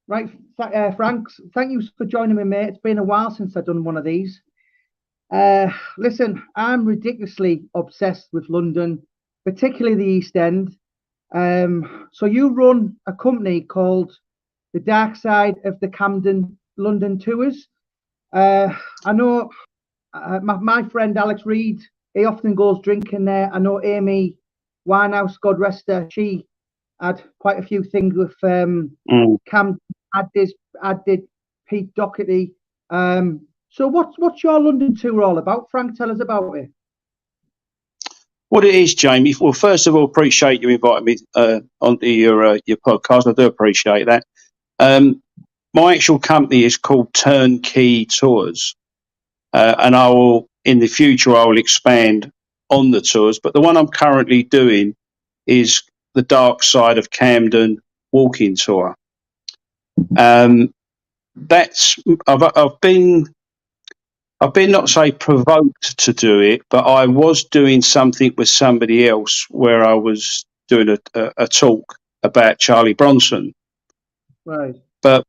Right, Frank, thank you for joining me, mate. It's been a while since I've done one of these. Listen, I'm ridiculously obsessed with London, particularly the East End. So you run a company called The Dark Side of the Camden London Tours. I know my friend Alex Reid, he often goes drinking there. I know Amy Winehouse, God rest her, she had quite a few things with Camden. I did Pete Doherty. So what's your London tour all about, Frank? Tell us about it. What it is, Jamie. Well, first of all, appreciate you inviting me onto your podcast. I do appreciate that. My actual company is called Turnkey Tours, and in the future I will expand on the tours. But the one I'm currently doing is the Dark Side of Camden walking tour. I've been not say provoked to do it, but I was doing something with somebody else where I was doing a talk about Charlie Bronson. Right. But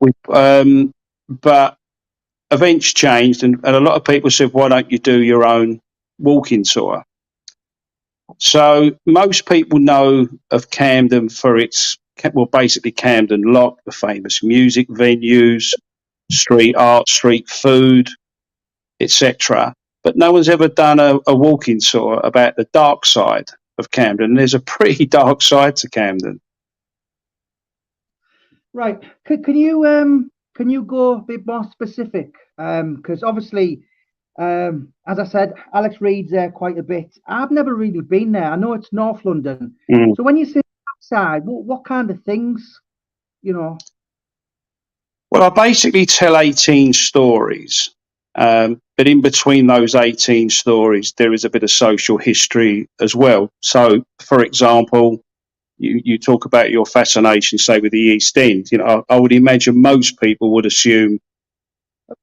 events changed, and a lot of people said, "Why don't you do your own walking tour?" So most people know of Camden for its, well, basically Camden Lock, the famous music venues, street art, street food, etc. But no one's ever done a walking tour about the dark side of Camden. There's a pretty dark side to Camden. Right. Can you go a bit more specific? Because obviously, as I said, Alex Reid's there quite a bit. I've never really been there. I know it's North London. So when you say outside, what kind of things, you know? Well, I basically tell 18 stories. But in between those 18 stories, there is a bit of social history as well. So, for example, you talk about your fascination, say, with the East End. You know, I would imagine most people would assume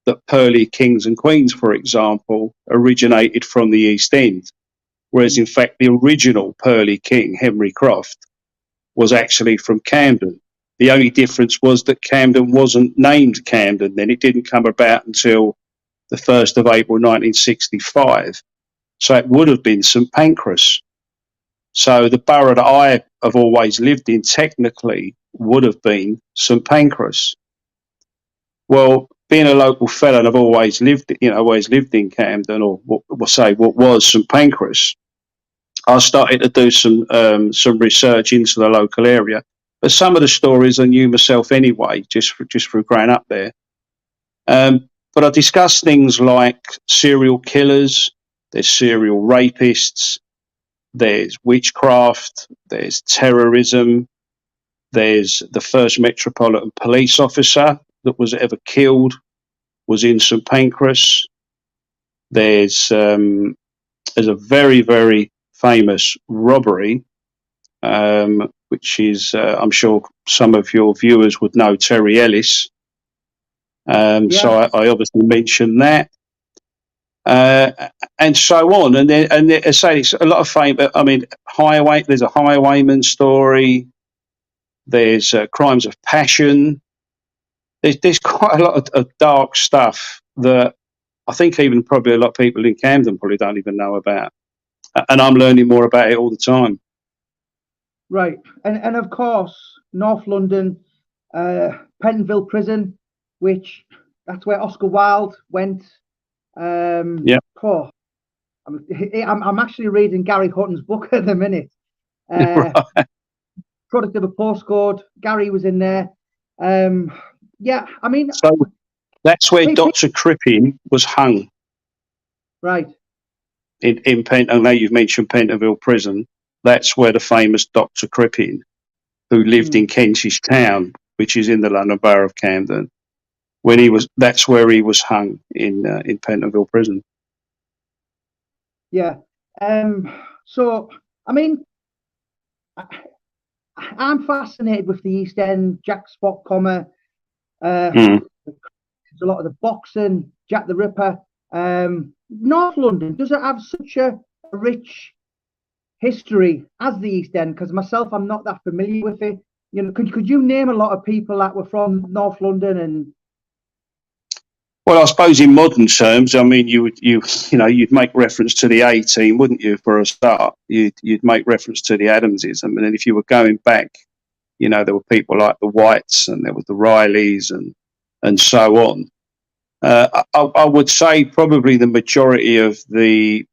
that pearly kings and queens, for example, originated from the East End, whereas in fact the original pearly king, Henry Croft, was actually from Camden. The only difference was that Camden wasn't named Camden then. It didn't come about until the 1st of April 1965. So it would have been St Pancras. So the borough that I have always lived in technically would have been St Pancras. Well, being a local fella, and I've always lived in Camden, or what was St Pancras, I started to do some research into the local area. But some of the stories I knew myself anyway, just for growing up there. But I discussed things like serial killers, there's serial rapists, there's witchcraft, there's terrorism, there's the first Metropolitan Police officer that was ever killed was in St Pancras. There's a very, very famous robbery, which is, I'm sure some of your viewers would know, Terry Ellis. So I obviously mentioned that, and so on. And I say it's a lot of fame. I mean, there's a highwayman story. There's crimes of passion. There's quite a lot of dark stuff that I think even probably a lot of people in Camden probably don't even know about. And I'm learning more about it all the time. Right, and of course, North London, Pentonville Prison, which that's where Oscar Wilde went. Yeah. Oh, I'm actually reading Gary Hutton's book at the minute. Right. Product of a Postcode. Gary was in there. Yeah, I mean. So that's where Dr. Crippen was hung. Right. In I know you've mentioned Pentonville Prison. That's where the famous Dr. Crippen, who lived in Kentish Town, which is in the London Borough of Camden, that's where he was hung in Pentonville Prison. Yeah. So I mean, I'm fascinated with the East End, Jack Spot Comma, a lot of the boxing, Jack the Ripper. North London, does it have such a rich history as the East End? Because myself, I'm not that familiar with it. could you name a lot of people that were from North London? And well, I suppose in modern terms, I mean, you'd make reference to the A team, wouldn't you? For a start, you'd make reference to the Adamses. I mean, and if you were going back, there were people like the Whites, and there was the Rileys, and so on. I would say probably the majority of the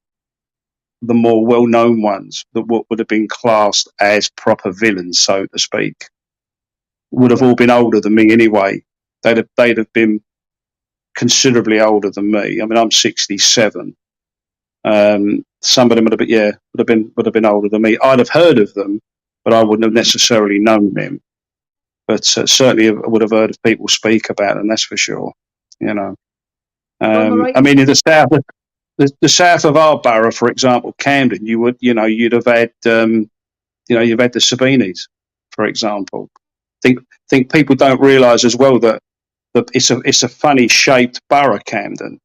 more well-known ones that would have been classed as proper villains, so to speak, would have all been older than me anyway. They'd have been considerably older than me. I mean, I'm 67. Some of them would have been older than me. I'd have heard of them, but I wouldn't have necessarily known them. But certainly, I would have heard of people speak about them. That's for sure. I mean, in the south, the south of our borough, for example, Camden, you'd have had, you've had the Sabinis, for example. Think people don't realise as well that it's a funny shaped borough, Camden.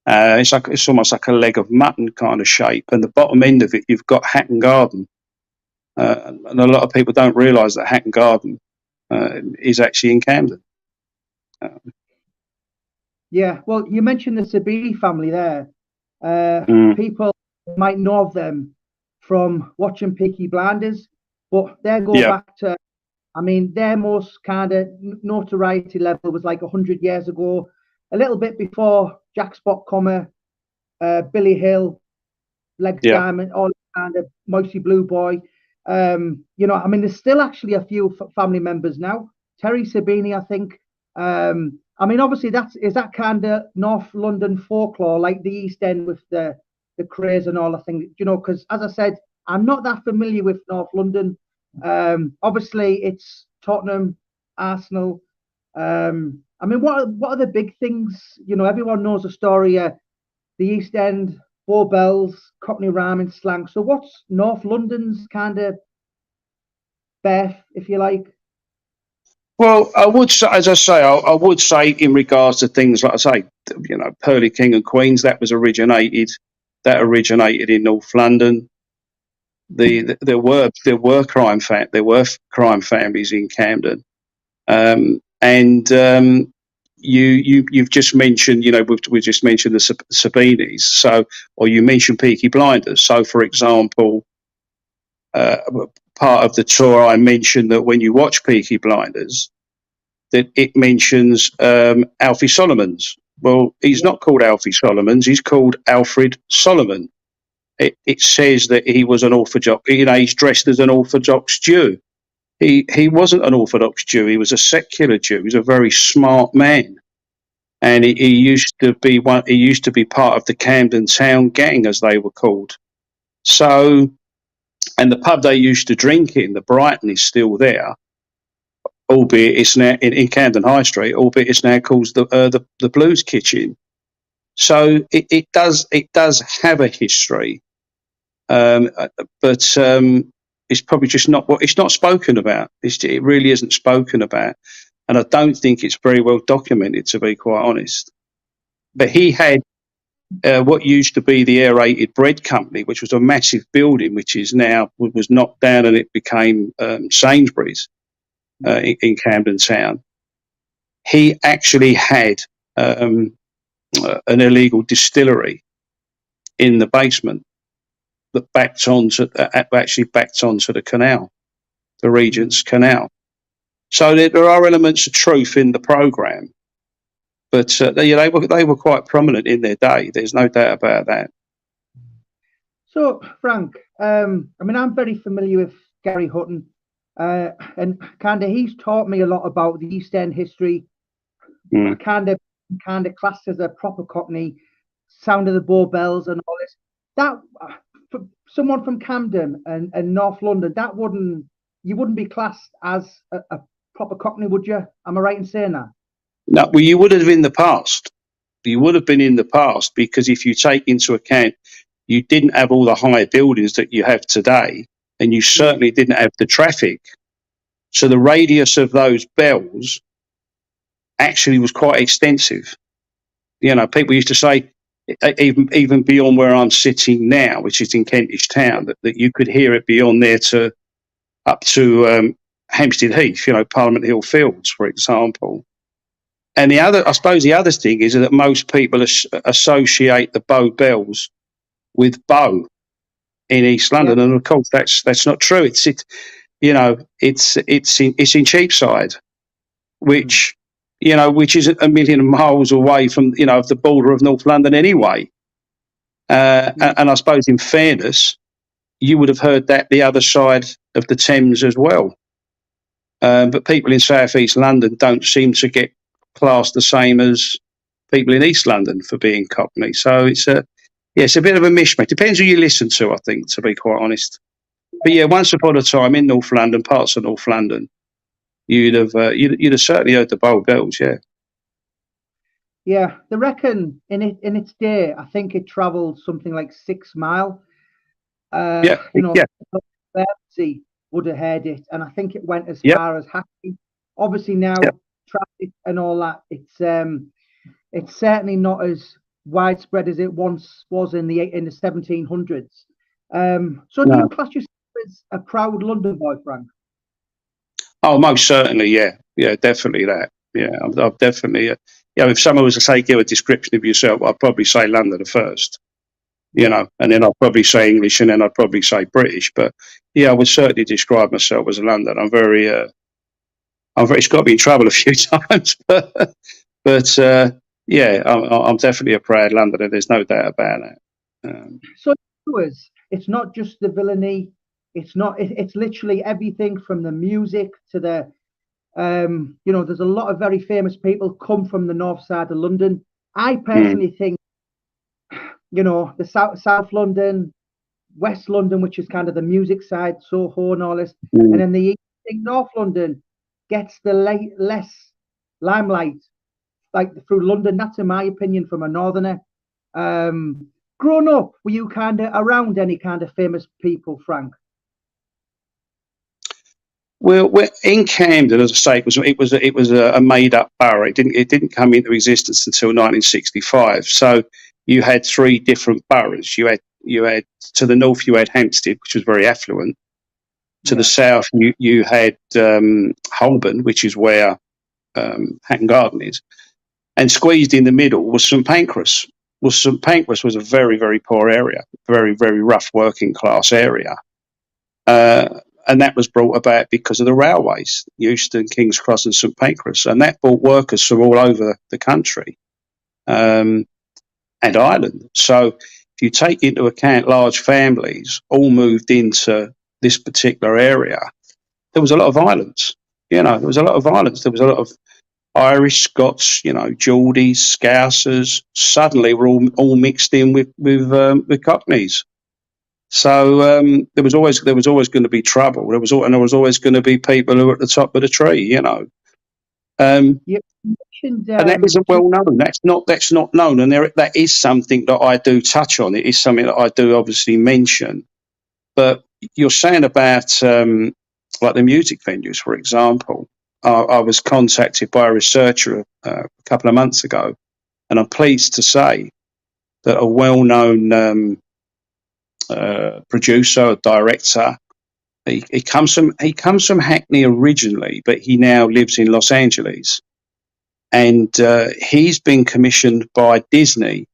It's almost like a leg of mutton kind of shape, and the bottom end of it you've got Hatton Garden, and a lot of people don't realise that Hatton Garden is actually in Camden. Yeah, well, you mentioned the Sabini family there. People might know of them from watching Peaky Blinders, but they go back to, I mean, their most kind of notoriety level was like 100 years ago, a little bit before Jack Spot Comer, Billy Hill, Legs Diamond, all kind of Moisey Blue Boy. I mean, there's still actually a few family members now. Terry Sabini, I think. I mean, obviously, is that kind of North London folklore, like the East End with the craze and all the things, because as I said, I'm not that familiar with North London. Obviously, it's Tottenham, Arsenal. I mean, what are the big things? Everyone knows the story. The East End, Bow Bells, Cockney rhyming slang. So what's North London's kind of Beth, if you like? Well, I would say, as I say, I would say in regards to things like I say, Pearly King and Queens, that originated in North London. There were crime families in Camden, and you've just mentioned, we just mentioned the Sabinis, or you mentioned Peaky Blinders. So, for example, part of the tour I mentioned that when you watch Peaky Blinders, that it mentions Alfie Solomons. Well, he's not called Alfie Solomons; he's called Alfred Solomon. It says that he was an Orthodox. He's dressed as an Orthodox Jew. He wasn't an Orthodox Jew. He was a secular Jew. He was a very smart man, and he used to be He used to be part of the Camden Town Gang, as they were called. So, and the pub they used to drink in, the Brighton, is still there, albeit it's now in Camden High Street. Albeit it's now called the Blues Kitchen. So it does have a history, but it's probably just not it's not spoken about. It really isn't spoken about, and I don't think it's very well documented, to be quite honest. But he had what used to be the Aerated Bread Company, which was a massive building, which is now was knocked down, and it became Sainsbury's in Camden Town. He actually had an illegal distillery in the basement that actually backed onto the canal, the Regent's Canal. So there are elements of truth in the programme, but they were quite prominent in their day. There's no doubt about that. So, Frank, I mean, I'm very familiar with Gary Hutton, and kind of he's taught me a lot about the East End history. Kind of classed as a proper Cockney, sound of the Bow Bells and all this. That for someone from Camden and North London, you wouldn't be classed as a proper Cockney, would you? Am I right in saying that? No, well, you would have in the past. You would have been in the past, because if you take into account, you didn't have all the high buildings that you have today, and you certainly didn't have the traffic. So the radius of those bells actually was quite extensive. People used to say, even beyond where I'm sitting now, which is in Kentish Town, that you could hear it beyond there to up to Hampstead Heath, Parliament Hill Fields, for example. And I suppose the other thing is that most people associate the Bow Bells with Bow in East London, and of course that's not true. It's in Cheapside, which isn't a million miles away from the border of North London anyway. And I suppose, in fairness, you would have heard that the other side of the Thames as well. But people in South East London don't seem to get classed the same as people in East London for being Cockney. So it's a bit of a mishmash. Depends who you listen to, I think, to be quite honest. But yeah, once upon a time in North London, parts of North London, you'd have certainly heard the Bow Bells. Yeah. Yeah, they reckon in its day, I think it travelled something like 6 mile. Bertie would have heard it, and I think it went as far as Hackney. Obviously now traffic and all that, it's certainly not as widespread as it once was in the 1700s. So do you class yourself as a proud London boy, Frank? Oh, most certainly, yeah, definitely that. Yeah, I've definitely. If someone was to say, give a description of yourself, I'd probably say Londoner first. And then I'd probably say English, and then I'd probably say British. But yeah, I would certainly describe myself as a Londoner. I'm very. It's got me in trouble a few times, but I'm definitely a proud Londoner. There's no doubt about that. So it's not just the villainy. It's not. It's literally everything from the music to the. There's a lot of very famous people come from the north side of London. I personally think, the South London, West London, which is kind of the music side, Soho and all this, and then the North London gets the less limelight, like through London. That's in my opinion from a northerner. Growing up, were you kind of around any kind of famous people, Frank? Well, in Camden, as I say, it was a made up borough. It didn't come into existence until 1965. So you had 3 different boroughs. You had to the north you had Hampstead, which was very affluent. To the south you had Holborn, which is where Hatton Garden is, and squeezed in the middle was St Pancras. Well, St Pancras was a very, very poor area, very, very rough working class area. And that was brought about because of the railways, Euston, King's Cross and St Pancras. And that brought workers from all over the country and Ireland. So if you take into account large families all moved into this particular area, there was a lot of violence. There was a lot of violence. There was a lot of Irish, Scots, Geordies, Scousers, suddenly were all mixed in with Cockneys. So there was always going to be trouble. There was always going to be people who were at the top of the tree, and that isn't well known. That's not known, and that is something that I do touch on. It is something that I do obviously mention. But you're saying about like the music venues, for example. I was contacted by a researcher a couple of months ago, and I'm pleased to say that a well-known producer, director. He comes from Hackney originally, but he now lives in Los Angeles, and he's been commissioned by Disney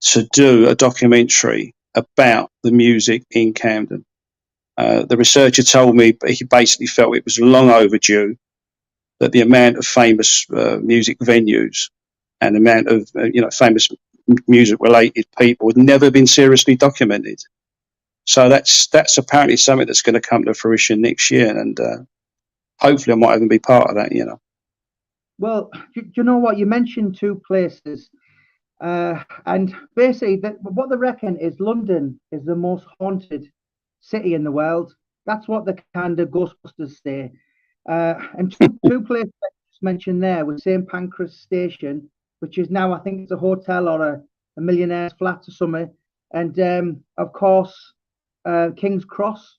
to do a documentary about the music in Camden. The researcher told me he basically felt it was long overdue, that the amount of famous music venues and the amount of famous music-related people had never been seriously documented. So that's apparently something that's going to come to fruition next year, and hopefully I might even be part of that. Well, you know what? You mentioned 2 places, and basically what they reckon is London is the most haunted city in the world. That's what the kind of Ghostbusters say. And two places I just mentioned there was St Pancras Station, which is now, I think it's a hotel or a millionaire's flat or something. And of course, King's Cross.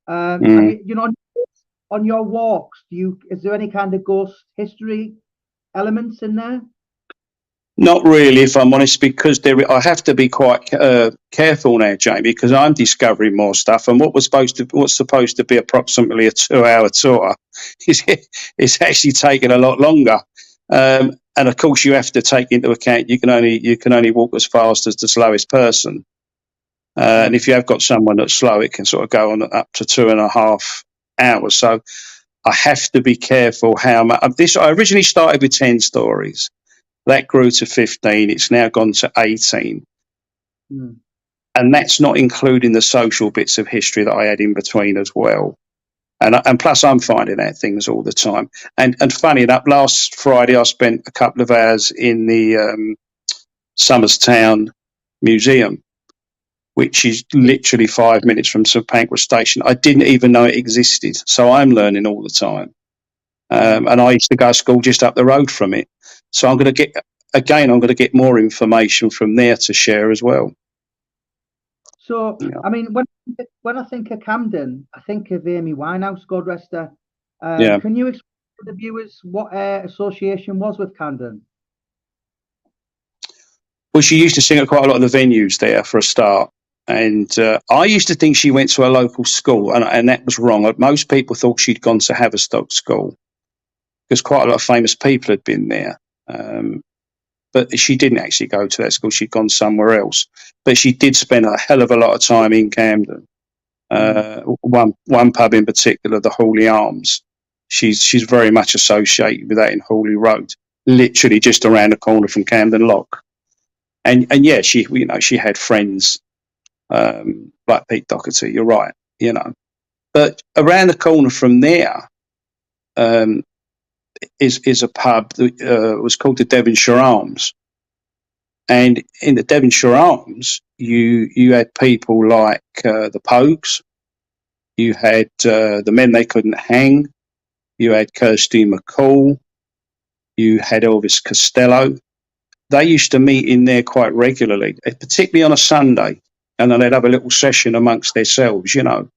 On your walks, is there any kind of ghost history elements in there? Not really, if I'm honest, because I have to be quite careful now, Jamie, because I'm discovering more stuff. And what's supposed to be approximately a 2-hour tour is actually taking a lot longer. And of course, you have to take into account you can only walk as fast as the slowest person. And if you have got someone that's slow, it can sort of go on up to 2.5 hours. So I have to be careful how much. I originally started with 10 stories. That grew to 15. It's now gone to 18. Mm. And that's not including the social bits of history that I had in between as well. And plus, I'm finding out things all the time. And funny enough, last Friday, I spent a couple of hours in the Somers Town Museum, which is literally 5 minutes from St Pancras Station. I didn't even know it existed. So I'm learning all the time. And I used to go to school just up the road from it. So I'm going to get more information from there to share as well. So, Yeah. I mean, when I think of Camden, I think of Amy Winehouse, God rest her. Yeah. Can you explain to the viewers what her association was with Camden? Well, she used to sing at quite a lot of the venues there for a start. And I used to think she went to a local school, and that was wrong. Most people thought she'd gone to Haverstock School because quite a lot of famous people had been there. But she didn't actually go to that school. She'd gone somewhere else. But she did spend a hell of a lot of time in Camden. One pub in particular, the Hawley Arms. She's very much associated with that in Hawley Road, literally just around the corner from Camden Lock. And yeah, she had friends like Pete Doherty. You're right, But around the corner from there is a pub that was called the Devonshire Arms. And in the Devonshire Arms, you had people like the Pogues, you had the Men They Couldn't Hang, you had Kirsty McCall, you had Elvis Costello. They used to meet in there quite regularly, particularly on a Sunday, and then they'd have a little session amongst themselves, And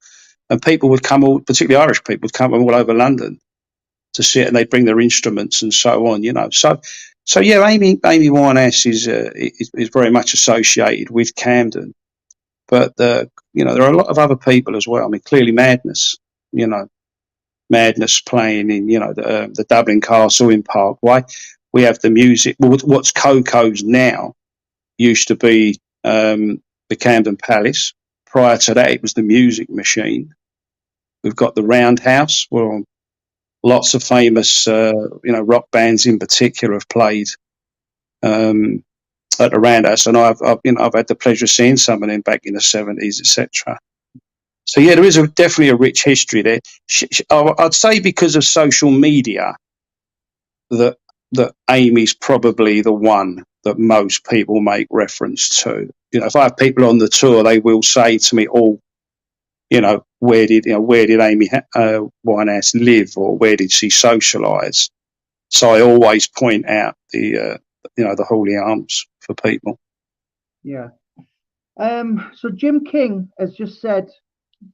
people would come, particularly Irish people, would come from all over London to sit, and they'd bring their instruments and so on, So yeah, Amy Winehouse is very much associated with Camden, but there are a lot of other people as well. I mean, clearly Madness playing in the Dublin Castle in Parkway. We have the music. What's Coco's now used to be the Camden Palace. Prior to that, it was the Music Machine. We've got the Roundhouse, where lots of famous, rock bands in particular have played at the Roundhouse, and I've had the pleasure of seeing some of them back in the 70s, etc. So yeah, there is definitely a rich history there. I'd say because of social media that Amy's probably the one that most people make reference to. If I have people on the tour, they will say to me, "Oh, where did Amy Winehouse live, or where did she socialise?" So I always point out the Hawley Arms for people. Yeah. So Jim King has just said,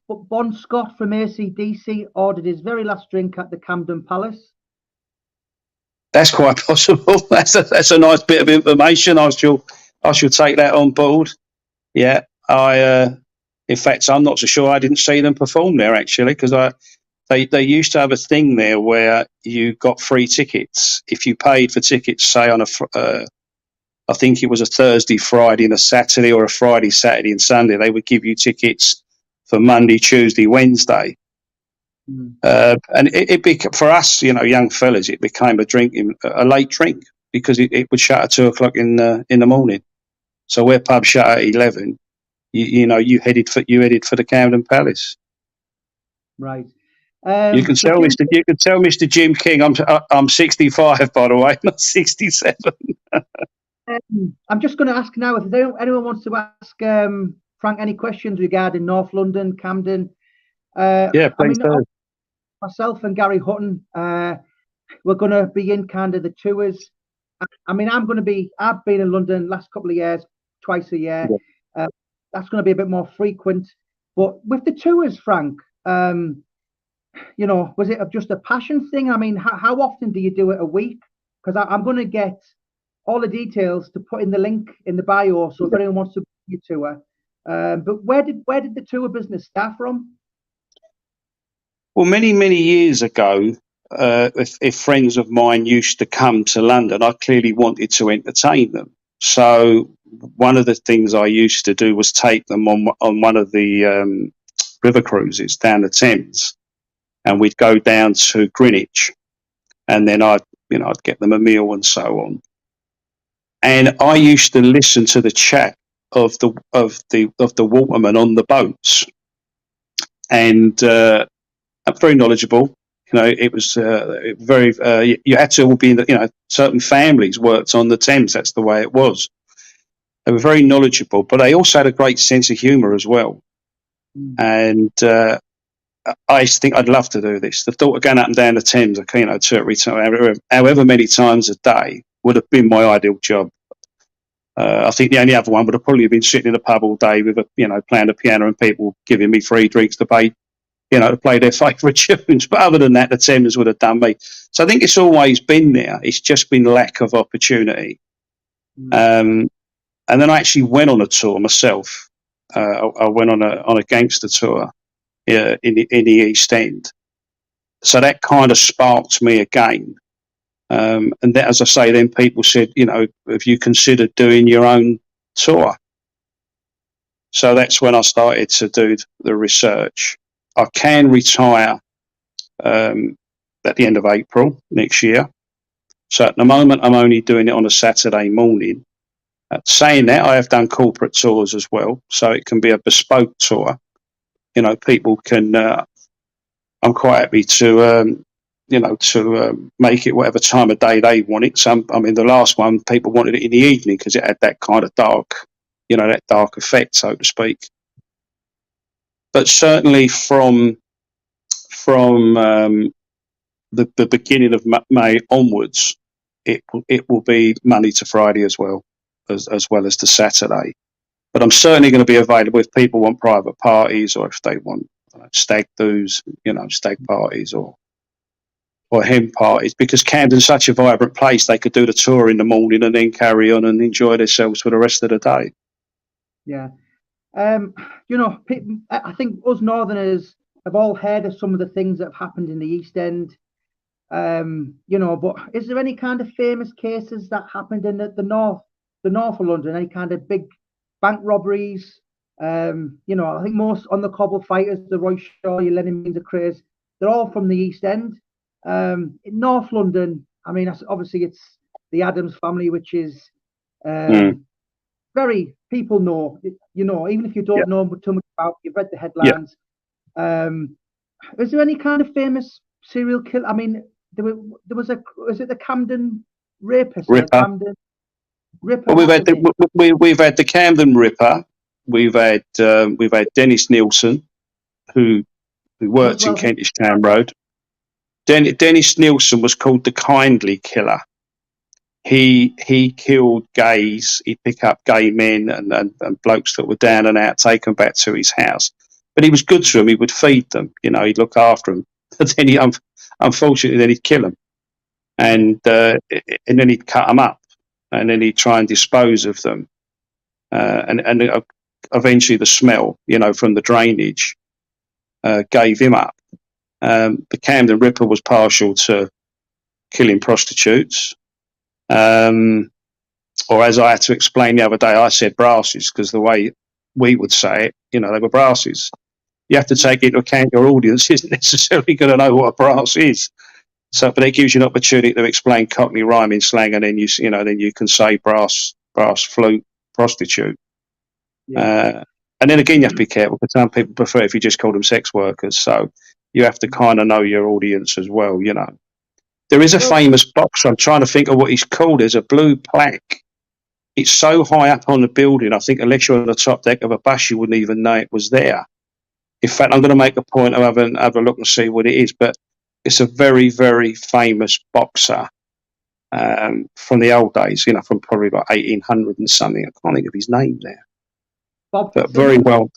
Bon Scott from AC/DC ordered his very last drink at the Camden Palace. That's quite possible. That's a nice bit of information. I shall take that on board. Yeah, in fact, I'm not so sure. I didn't see them perform there actually, because they used to have a thing there where you got free tickets if you paid for tickets. Say on I think it was a Thursday, Friday, and a Saturday, or a Friday, Saturday, and Sunday. They would give you tickets for Monday, Tuesday, Wednesday. And for us, young fellas, it became a late drink, because it would shut at 2:00 in the morning. So where pubs shut at 11, you headed for the Camden Palace. Right. You can tell Mr. Jim King I'm 65, by the way, not 67. I'm just going to ask now if anyone wants to ask Frank any questions regarding North London, Camden. Yeah, please do. Myself and Gary Hutton, we're going to be in kind of the tours. I mean, I've been in London last couple of years, twice a year. Yeah. That's going to be a bit more frequent. But with the tours, Frank, was it just a passion thing? I mean, how often do you do it a week? Because I'm going to get all the details to put in the link in the bio, so if anyone wants to book your tour. But where did the tour business start from? Well, many years ago, if friends of mine used to come to London, I clearly wanted to entertain them. So one of the things I used to do was take them on one of the river cruises down the Thames, and we'd go down to Greenwich, and then I'd get them a meal and so on. And I used to listen to the chat of the watermen on the boats, and very knowledgeable. It was very. You had to all be in the, certain families worked on the Thames. That's the way it was. They were very knowledgeable, but they also had a great sense of humour as well. And I used to think I'd love to do this. The thought of going up and down the Thames, to every time, however many times a day, would have been my ideal job. I think the only other one would have probably been sitting in a pub all day with playing the piano and people giving me free drinks to pay, to play their favourite tunes. But other than that, the Thames would have done me. So I think it's always been there. It's just been lack of opportunity. And then I actually went on a tour myself. I went on a gangster tour in the East End. So that kind of sparked me again. And that, as I say, then people said, have you considered doing your own tour? So that's when I started to do the research. I can retire at the end of April next year. So at the moment, I'm only doing it on a Saturday morning. Saying that, I have done corporate tours as well. So it can be a bespoke tour. People can, I'm quite happy to, make it whatever time of day they want it. The last one, people wanted it in the evening because it had that kind of dark, that dark effect, so to speak. But certainly from the beginning of May onwards, it will be Monday to Friday as well as the Saturday. But I'm certainly going to be available if people want private parties, or if they want stag do's, stag parties or hen parties, because Camden's such a vibrant place. They could do the tour in the morning and then carry on and enjoy themselves for the rest of the day. Yeah. I think us Northerners have all heard of some of the things that have happened in the East End. But is there any kind of famous cases that happened in the north of London? Any kind of big bank robberies? I think most on the cobble fighters, the Roy Shaw, your Lennon Means of Craze, they're all from the East End. In North London, obviously it's the Adams family, which is very, people know, even if you don't know too much about, you've read the headlines. Is there any kind of famous serial killer? There was is it the Camden rapist? Ripper. Camden Ripper. Well, we've had the Camden Ripper. We've had Dennis Nielsen, who worked in Kentish Town Road. Dennis Nielsen was called the kindly killer. He killed gays. He'd pick up gay men and blokes that were down and out, take them back to his house. But he was good to them. He would feed them. He'd look after them. But then unfortunately, then he'd kill them, and then he'd cut them up, and then he'd try and dispose of them. And eventually, the smell, from the drainage, gave him up. The Camden Ripper was partial to killing prostitutes. Or as I had to explain the other day, I said brasses because the way we would say it, they were brasses. You have to take into account your audience isn't necessarily going to know what a brass is. So, but it gives you an opportunity to explain Cockney rhyming slang, and then you can say brass, flute, prostitute. Yeah. And then again, you have to be careful because some people prefer if you just call them sex workers. So you have to kind of know your audience as well. There is a famous boxer. I'm trying to think of what he's called. There's a blue plaque. It's so high up on the building, I think unless you're on the top deck of a bus, you wouldn't even know it was there. In fact, I'm going to make a point of having a look and see what it is. But it's a very, very famous boxer from the old days, from probably about 1800 and something. I can't think of his name there. Bob, but very well.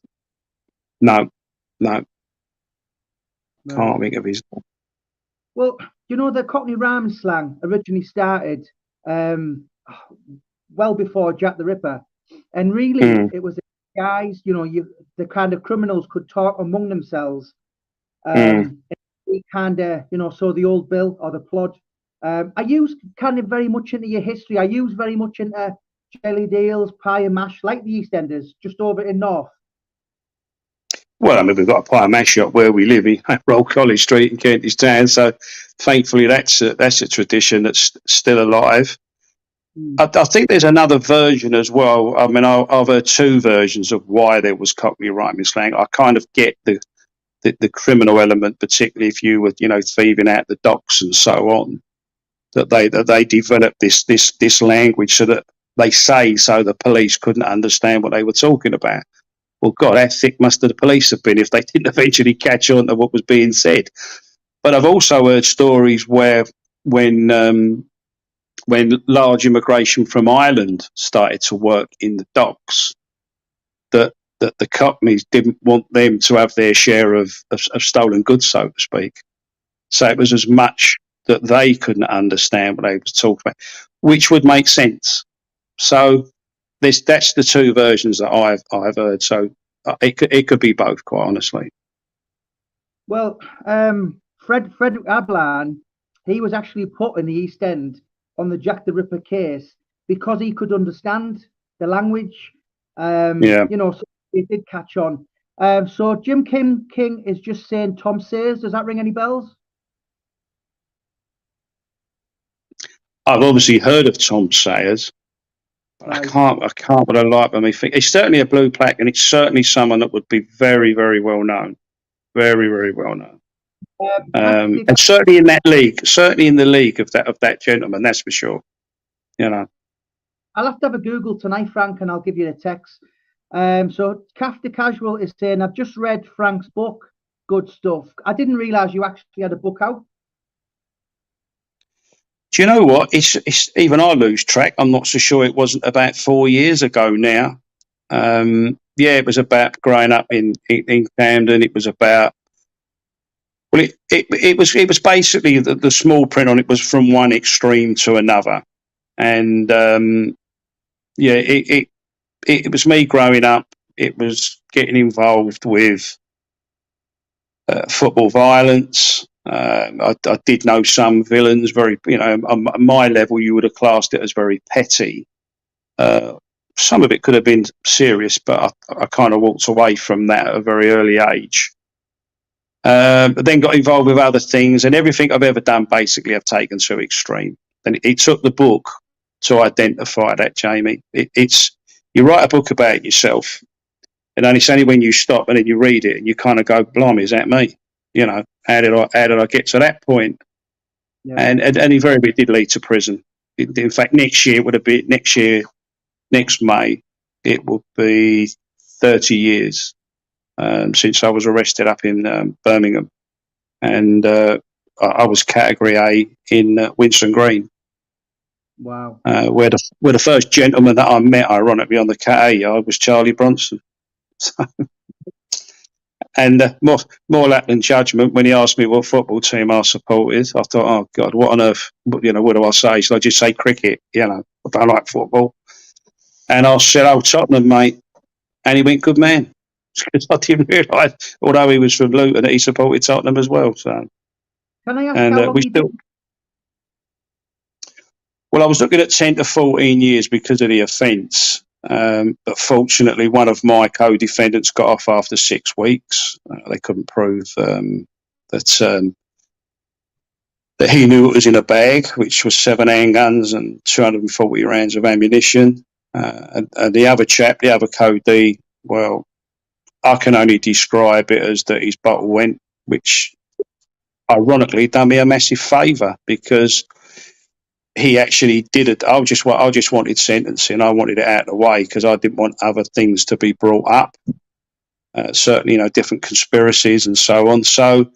No. Can't think of his name. Well, the Cockney rhyme slang originally started well before Jack the Ripper, and really Mm, it was guys. The kind of criminals could talk among themselves. mm. Kind of, so the old bill or the plod. Are you kind of very much into your history? Are you very much into jelly deals, pie and mash, like the EastEnders, just over in North? Well, I mean, we've got a pie and mash shop where we live in Roll College Street in Kentish Town, so thankfully that's a tradition that's still alive. Hmm. I think there's another version as well. I mean, I've heard two versions of why there was Cockney rhyming slang. I kind of get the criminal element, particularly if you were, thieving out the docks and so on. That they developed this language so that they say so the police couldn't understand what they were talking about. Well, God, how thick must the police have been if they didn't eventually catch on to what was being said? But I've also heard stories where when large immigration from Ireland started to work in the docks, that the Cockneys didn't want them to have their share of stolen goods, so to speak. So it was as much that they couldn't understand what they were talking about, which would make sense. So that's the two versions that I've heard. So it could be both, quite honestly. Well, Frederick Ablan, he was actually put in the East End on the Jack the Ripper case because he could understand the language. Yeah. So it did catch on. So Jim King is just saying Tom Sayers. Does that ring any bells? I've obviously heard of Tom Sayers, but Right. I can't what I like when me think. It's certainly a blue plaque, and it's certainly someone that would be very, very well known. Very, very well known. And certainly in that league, certainly in the league of that gentleman, that's for sure. I'll have to have a Google tonight, Frank, and I'll give you the text. So Calf the Casual is saying, I've just read Frank's book. Good stuff. I didn't realise you actually had a book out. Do you know what? It's even I lose track. I'm not so sure it wasn't about 4 years ago now. Yeah, it was about growing up in Camden. It was about it was basically the small print on it was from one extreme to another, and yeah, it was me growing up. It was getting involved with football violence. I did know some villains, very, on my level, you would have classed it as very petty. Some of it could have been serious, but I kind of walked away from that at a very early age. But then got involved with other things, and everything I've ever done, basically, I've taken to extreme. And it took the book to identify that, Jamie. It's you write a book about yourself, and it's only when you stop and then you read it and you kind of go, "Blimey, is that me?" How did I get to that point? Yeah. And invariably it did lead to prison. In fact, next May, it will be 30 years since I was arrested up in Birmingham, and I was Category A in Winson Green. Wow. Where the first gentleman that I met, ironically, on the Cat A yard was Charlie Bronson. So, and more luck than judgment when he asked me what football team I supported. I thought, oh God, what on earth? What do I say? Should I just say cricket? I don't like football. And I said, oh, Tottenham, mate. And he went, good man. Because I didn't realise, although he was from Luton, that he supported Tottenham as well. So, can I ask how long did? Well, I was looking at 10 to 14 years because of the offence. But fortunately, one of my co-defendants got off after 6 weeks. They couldn't prove that he knew it was in a bag, which was 7 handguns and 240 rounds of ammunition. And the other chap, the other co-D, well, I can only describe it as that his bottle went, which ironically done me a massive favour because he actually did it. I just wanted sentencing. I wanted it out of the way because I didn't want other things to be brought up. Certainly, different conspiracies and so on. So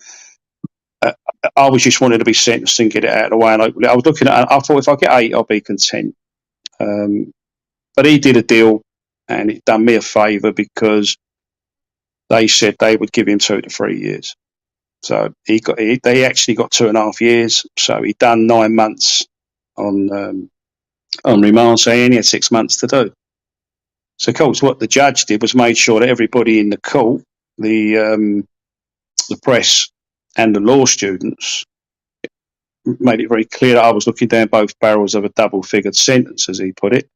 I was just wanting to be sentenced and get it out of the way. And I was looking at. I thought if I get 8, I'll be content. But he did a deal, and it done me a favour because they said they would give him 2 to 3 years. So they actually got 2.5 years. So he done 9 months on on remand, so he only had 6 months to do. So, of course, what the judge did was made sure that everybody in the court, the press and the law students, made it very clear that I was looking down both barrels of a double-figured sentence, as he put it.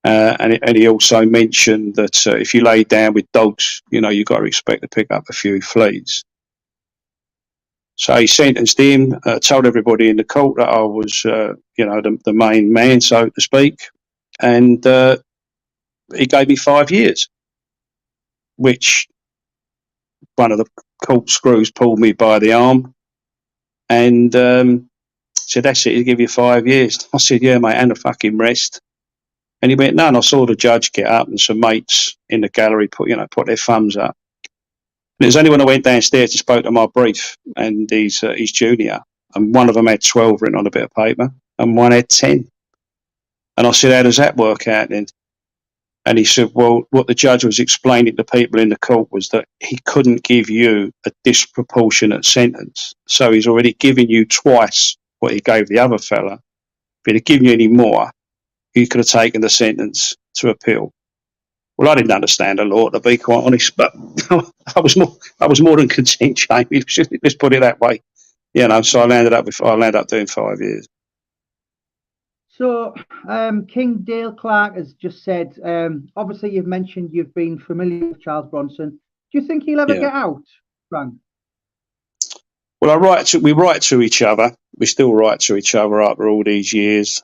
And he also mentioned that if you lay down with dogs, you've got to expect to pick up a few fleas. So he sentenced him, told everybody in the court that I was, the main man, so to speak, and he gave me 5 years, which one of the corkscrews pulled me by the arm and said, "That's it, he'll give you 5 years." I said, "Yeah, mate, and a fucking rest." And he went, "No," and I saw the judge get up and some mates in the gallery put their thumbs up. And it was only when I went downstairs and spoke to my brief and his junior, and one of them had 12 written on a bit of paper and one had 10. And I said, "How does that work out then?" And he said, "Well, what the judge was explaining to people in the court was that he couldn't give you a disproportionate sentence. So he's already given you twice what he gave the other fella. If he'd have given you any more, you could have taken the sentence to appeal." Well, I didn't understand the law, to be quite honest, but I was more than content, Jamie. Let's put it that way. So I landed up doing 5 years. So, King Dale Clark has just said, obviously you've mentioned you've been familiar with Charles Bronson. Do you think he'll ever get out, Frank? Well, we write to each other. We still write to each other after all these years.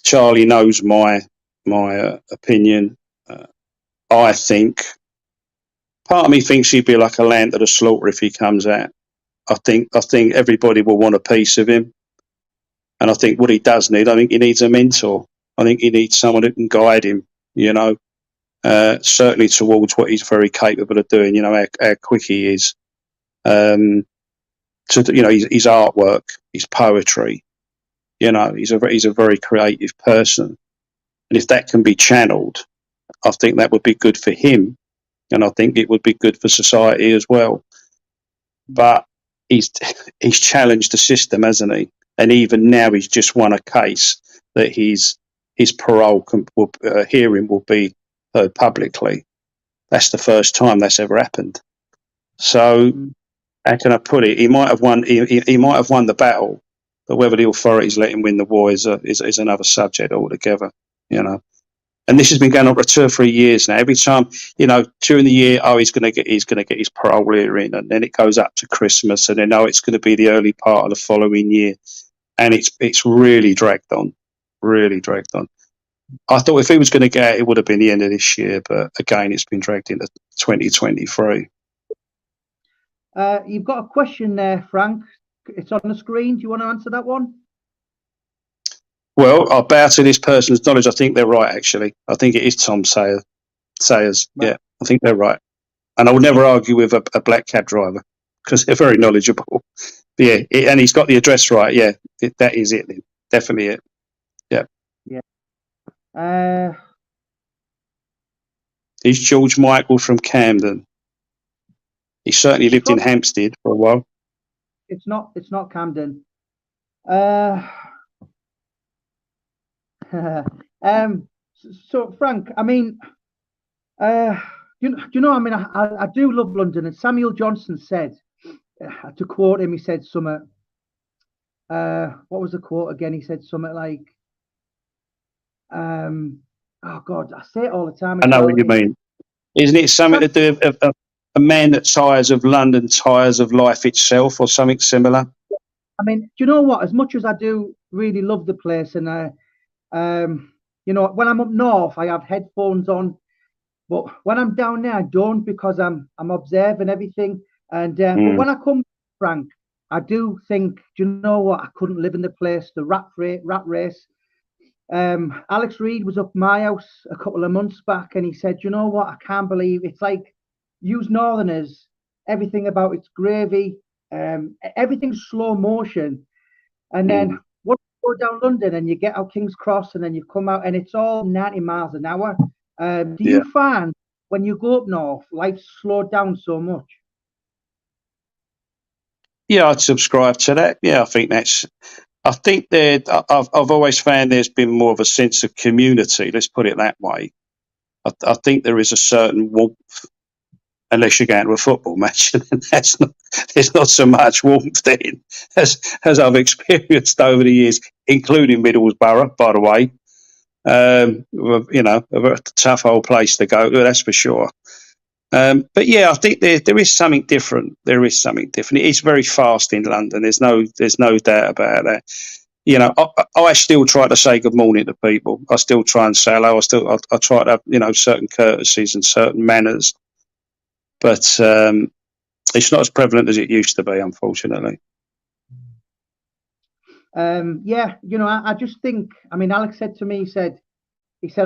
Charlie knows my opinion. I think part of me thinks he'd be like a lamb to the slaughter if he comes out. I think everybody will want a piece of him. And I think what he does need, I think he needs a mentor. I think he needs someone who can guide him, certainly towards what he's very capable of doing, how quick he is. His artwork, his poetry, he's a very creative person. And if that can be channeled, I think that would be good for him. And I think it would be good for society as well. But he's challenged the system, hasn't he? And even now, he's just won a case that his parole hearing will be heard publicly. That's the first time that's ever happened. So, how can I put it? He might have won. He might have won the battle, but whether the authorities let him win the war is another subject altogether. And this has been going on for 2 or 3 years now. Every time, during the year, he's going to get his parole hearing, and then it goes up to Christmas, and then it's going to be the early part of the following year, and it's really dragged on. I thought if he was going to get it would have been the end of this year, but again, it's been dragged into 2023. You've got a question there, Frank. It's on the screen. Do you want to answer that one? Well, I bow to this person's knowledge. I think they're right, actually. I think it is Tom Sayers. Right. Yeah, I think they're right. And I would never argue with a black cab driver because they're very knowledgeable. But yeah, and he's got the address right. Yeah, that is it. Definitely it. Yeah. Yeah. He's George Michael from Camden. He certainly lived in Hampstead for a while. It's not Camden. So Frank, I mean, I do love London, and Samuel Johnson said, to quote him, he said something. What was the quote again? He said something like, "Oh God, I say it all the time." I know what you mean. Isn't it something to do with a man that tires of London tires of life itself, or something similar? I mean, do you know what? As much as I do really love the place, and when I'm up north, I have headphones on, but when I'm down there, I don't, because I'm observing everything. And but when I come, Frank, I do think, do you know what? I couldn't live in the place. The rat race. Alex Reid was up my house a couple of months back, and he said, "You know what? I can't believe it's like use Northerners. Everything about it's gravy. Everything's slow motion, and then." Go down London and you get out King's Cross, and then you come out and it's all 90 miles an hour. Do you find when you go up north, life's slowed down so much? Yeah, I'd subscribe to that. Yeah, I think that's I think I've always found there's been more of a sense of community. Let's put it that way. I think there is a certain warmth, unless you're going to a football match, and there's not so much warmth in as I've experienced over the years, including Middlesbrough, by the way. A tough old place to go, that's for sure. But yeah, I think there is something different. There is something different. It's very fast in London. There's no doubt about that. I still try to say good morning to people. I still try and say hello. I try to have certain courtesies and certain manners, but it's not as prevalent as it used to be, unfortunately. Yeah, I just think. I mean, Alex said to me, he said,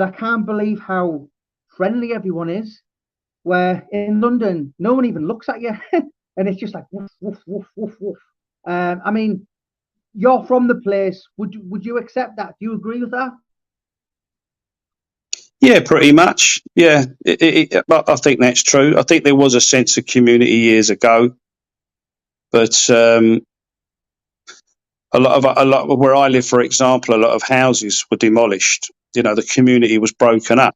I can't believe how friendly everyone is. Where in London, no one even looks at you, and it's just like woof woof woof woof woof. I mean, you're from the place. Would you accept that? Do you agree with that? Yeah, pretty much. Yeah, I think that's true. I think there was a sense of community years ago, but a lot of where I live, for example, a lot of houses were demolished. The community was broken up.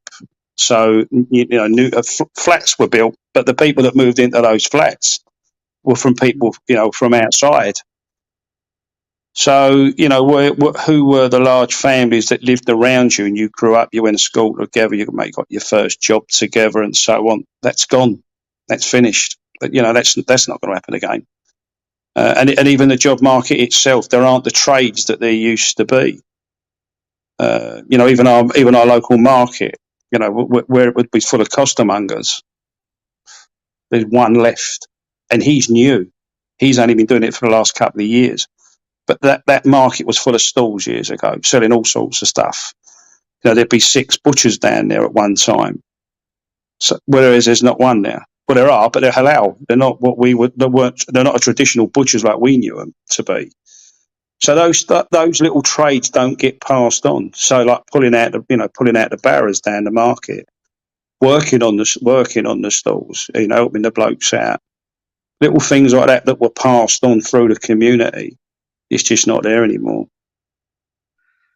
So new flats were built, but the people that moved into those flats were from people from outside. So who were the large families that lived around you, and you grew up, you went to school together, you got your first job together, and so on. That's gone. That's finished. But that's not going to happen again. And even the job market itself, there aren't the trades that there used to be. Even our local market, where it would be full of costermongers, there's one left, and he's new. He's only been doing it for the last couple of years. But that market was full of stalls years ago, selling all sorts of stuff. There'd be 6 butchers down there at one time. So, whereas there's not one there. Well, there are, but they're halal. They're not what we would. They're not a traditional butchers like we knew them to be. So those little trades don't get passed on. So like pulling out the barrows down the market, working on the stalls, helping the blokes out, little things like that were passed on through the community. It's just not there anymore.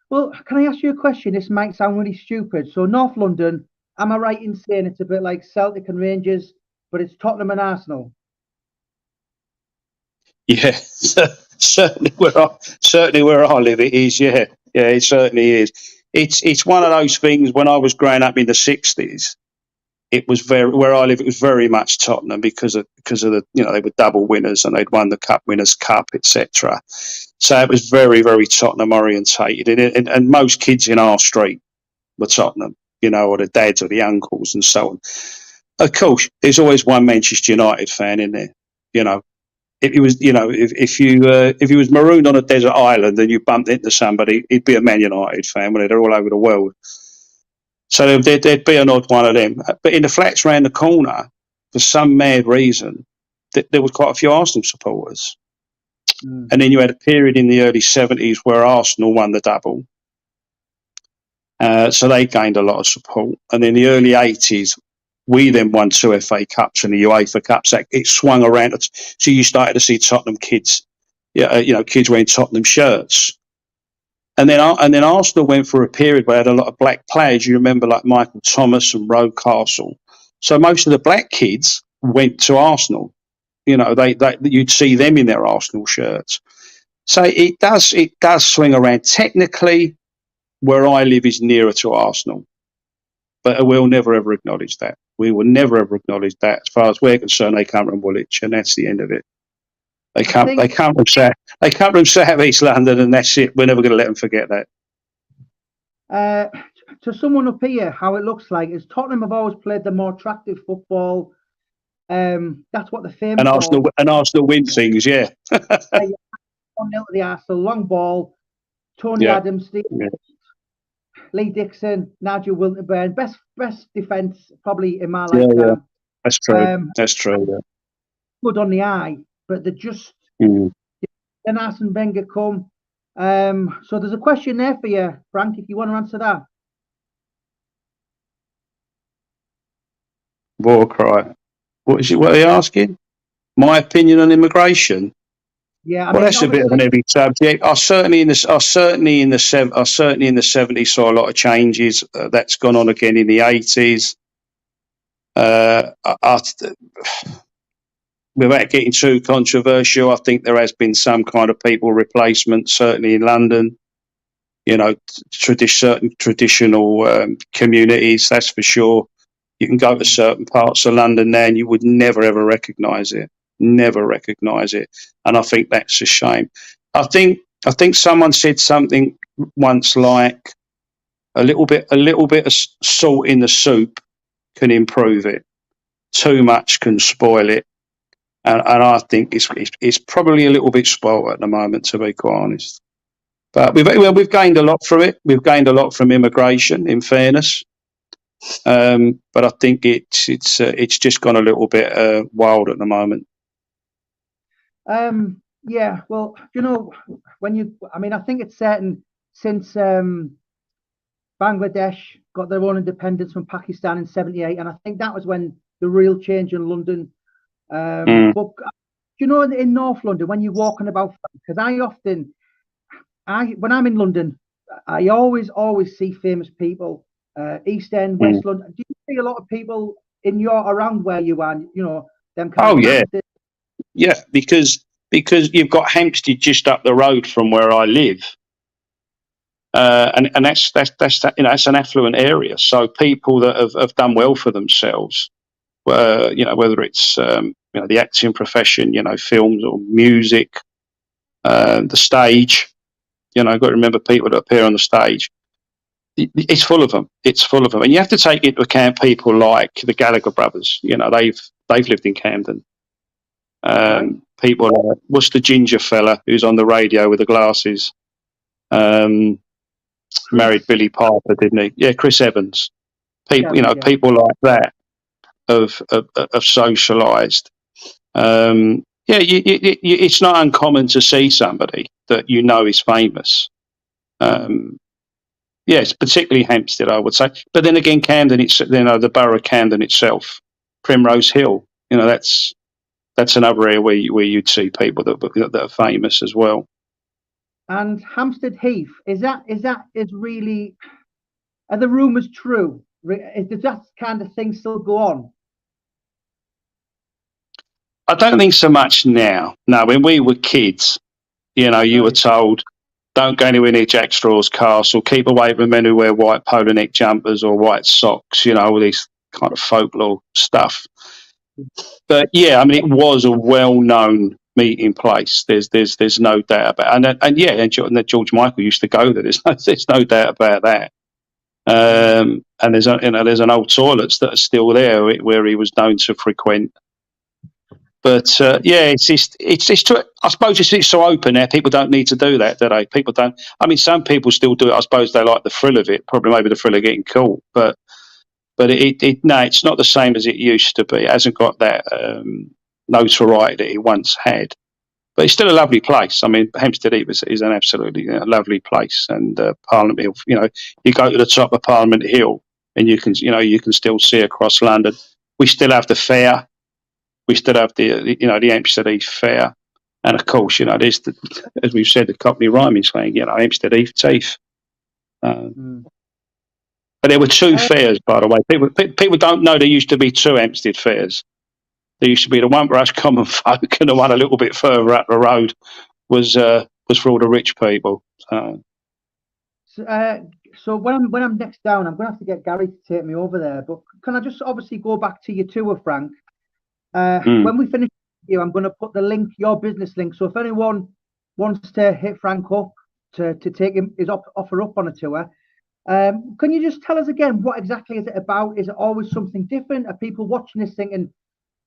Well, can I ask you a question? This might sound really stupid. So North London, am I right in saying it's a bit like Celtic and Rangers, but it's Tottenham and Arsenal? Yeah, certainly where I live, it is. Yeah, it certainly is. It's one of those things. When I was growing up in the '60s, it was where I live. It was very much Tottenham because of the they were double winners and they'd won the Cup Winners' Cup, etc. So it was very, very Tottenham orientated, and most kids in our street were Tottenham, or the dads or the uncles and so on. Of course, there's always one Manchester United fan in there. If he was, if he was marooned on a desert island and you bumped into somebody, he'd be a Man United fan. They're all over the world. So there'd be an odd one of them. But in the flats around the corner, for some mad reason, there were quite a few Arsenal supporters. Mm. And then you had a period in the early '70s where Arsenal won the double. So they gained a lot of support. And in the early '80s, we then won 2 FA Cups and the UEFA Cups. It swung around. So you started to see Tottenham kids, kids wearing Tottenham shirts. And then Arsenal went for a period where they had a lot of black players. You remember like Michael Thomas and Rocastle. So most of the black kids went to Arsenal. You'd see them in their Arsenal shirts. So it does swing around. Technically, where I live is nearer to Arsenal, but we'll never ever acknowledge that. We will never ever acknowledge that. As far as we're concerned, they come from Woolwich, and that's the end of it. They come from South East London, and that's it. We're never going to let them forget that. To someone up here, how it looks like is Tottenham have always played the more attractive football. That's what they're famous for. And Arsenal win things, yeah. 1-0 to the Arsenal, long ball. Tony Adams, Lee Dixon, Nigel Wilton-Burn, best defence probably in my lifetime. Yeah. That's true. That's true. Yeah. Good on the eye, but they're just then Arsene Wenger come. So there's a question there for you, Frank, if you want to answer that. War cry. What are you asking? My opinion on immigration? Yeah, I Well, mean, that's a bit of an obviously, heavy subject. I certainly in the 70s saw a lot of changes. That's gone on again in the 80s. Uh, I, I, Without getting too controversial, I think there has been some kind of people replacement, certainly in London. You know, certain traditional communities, that's for sure. You can go to certain parts of London now and you would never ever recognise it. Never recognise it. And I think that's a shame. I think someone said something once like a little bit of salt in the soup can improve it. Too much can spoil it. And I think it's probably a little bit spoiled at the moment, to be quite honest. But we've gained a lot from it. We've gained a lot from immigration, in fairness. But I think it's just gone a little bit wild at the moment. yeah. Well, I mean, I think it's certain since Bangladesh got their own independence from Pakistan in '78, and I think that was when the real change in London. Mm. But in North London, when you're walking about, because when I'm in London, I always see famous people, East End, Mm. West London. Do you see a lot of people around where you are? Them kind Oh of yeah, masters. yeah. Because you've got Hampstead just up the road from where I live, and that's an affluent area. So people that have done well for themselves, whether it's the acting profession, films or music, the stage. Got to remember people that appear on the stage. It's full of them. It's full of them, and you have to take into account people like the Gallagher brothers. They've lived in Camden. Right. People like, what's the ginger fella who's on the radio with the glasses? Married Billy Piper, didn't he? Yeah, Chris Evans. People, Yeah. people like that have socialised. It's not uncommon to see somebody that is famous. Yes, particularly Hampstead, I would say. But then again, Camden, the borough of Camden itself, Primrose Hill, that's another area where you'd see people that are famous as well. And Hampstead Heath, is really, are the rumours true? Does that kind of thing still go on? I don't think so much now. No, when we were kids, you were told, don't go anywhere near Jack Straw's castle, keep away from men who wear white polo neck jumpers or white socks, all these kind of folklore stuff. But yeah, I mean, it was a well-known meeting place. There's no doubt about it. And George Michael used to go there. There's no doubt about that. And there's an old toilets that are still there where he was known to frequent. But it's too, I suppose it's so open there. People don't need to do that, do they? People don't. I mean, some people still do it. I suppose they like the thrill of it. Probably maybe the thrill of getting caught. But it's not the same as it used to be. It hasn't got that notoriety that it once had. But it's still a lovely place. I mean, Hampstead Heath is an absolutely lovely place. And Parliament Hill, you go to the top of Parliament Hill, and you can still see across London. We still have the fair. We still have the Hampstead Heath Fair, and of course, there's as we've said, the Cockney rhyming slang, Hampstead Heath Teeth. But there were two fairs, by the way. People don't know there used to be two Hampstead fairs. There used to be the one for us common folk, and the one a little bit further up the road was for all the rich people. So when I'm next down, I'm going to have to get Gary to take me over there. But can I just obviously go back to your tour, Frank? When we finish the video, I'm going to put the link, your business link. So if anyone wants to hit Frank up to take his offer up on a tour, can you just tell us again, what exactly is it about? Is it always something different? Are people watching this thinking